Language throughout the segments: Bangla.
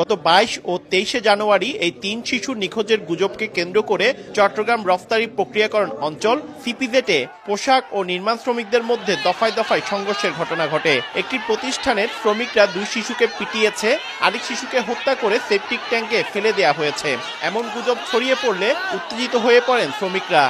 গত 22 ও 23 জানুয়ারি এই 3 শিশুর নিখোঁজের গুজবকে কেন্দ্র করে চট্টগ্রাম রফতানি প্রক্রিয়াকরণ অঞ্চল সিপিজেটে পোশাক ও নির্মাণ শ্রমিকদের মধ্যে দফায় দফায় সংঘর্ষের ঘটনা ঘটে। একটি প্রতিষ্ঠানের শ্রমিকরা 2 শিশুকে পিটিয়েছে, আরেক শিশুকে হত্যা করে সেপটিক ট্যাঙ্কে ফেলে দেওয়া হয়েছে। এমন গুজব ছড়িয়ে পড়লে উত্তেজিত হয়ে পড়েন শ্রমিকরা।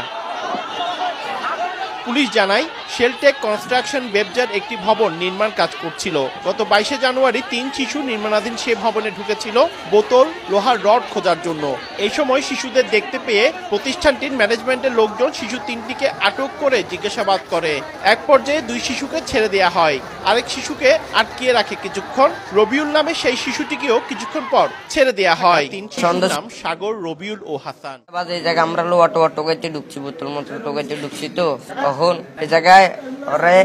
পুলিশ জানায় শেলটেক কনস্ট্রাকশন বেবজার একটি ভবন নির্মাণ কাজ করছিল। গত 22 জানুয়ারি 3 শিশু নির্মাণাধীন সে ভবনে ঢুকেছিল বোতল, লোহার রড খোঁজার জন্য। এই সময় শিশুদের দেখতে পেয়ে প্রতিষ্ঠানটির ম্যানেজমেন্টের লোকজন শিশু 3টিকে আটক করে জিজ্ঞাসাবাদ করে। এক পর্যায়ে 2 শিশুকে ছেড়ে দেওয়া হয়, আরেক শিশুকে আটকিয়ে রাখে কিছুক্ষণ। রবিউল নামে সেই শিশুটিকেও কিছুক্ষণ পর ছেড়ে দেওয়া হয়। 3 শিশুর নাম সাগর, রবিউল ও হাসান। এই জায়গায় আমরা লোয়া টোকাইতে ঢুকছি, বোতল মতো টোকাইতে ঢুকছি, তো তখন এই জায়গায় ওরে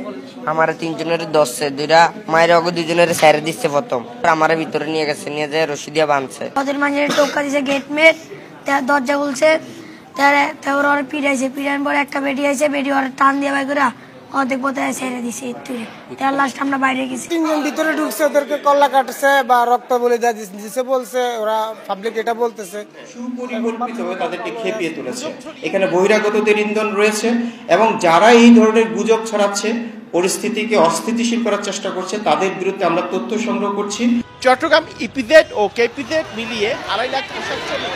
আমার 3 জনের ধরছে, 2টা মায়ের আগে 2 জনের সাইরে দিচ্ছে। প্রথম আমার ভিতরে নিয়ে গেছে, নিয়ে যায় রশি দিয়ে বাঁধছে। ওদের মাঝে টোকা দিছে গেটমেট, দরজা খুলছে, ওরা পিড়াইছে, পিড়ানোর পর একটা বেডি আছে, বেডি ওরা টান দিয়ে বাই করে অর্ধেক বোধহয় ছেড়ে দিছে। তার লাস্ট আমরা বাইরে গেছি। 3 জন ভিতরে ঢুকছে, ওদেরকে কল্লা কাটছে বা রক্ত বলে দিছে বলছে, ওরা পাবলিক এটা বলতেছে। সুপরিকল্পিতভাবে তাদেরকে খেপিয়ে তুলেছে। এখানে বহিরাগতদের ইন্ধন রয়েছে এবং যারা এই ধরনের গুজব ছড়াচ্ছে, পরিস্থিতিকে অস্থিতিশীল করার চেষ্টা করছে, তাদের বিরুদ্ধে আমরা তথ্য সংগ্রহ করছি। চট্টগ্রাম ইপিজেড ও কেপিজেড মিলিয়ে 2.5 লাখ পোশাক শ্রমিক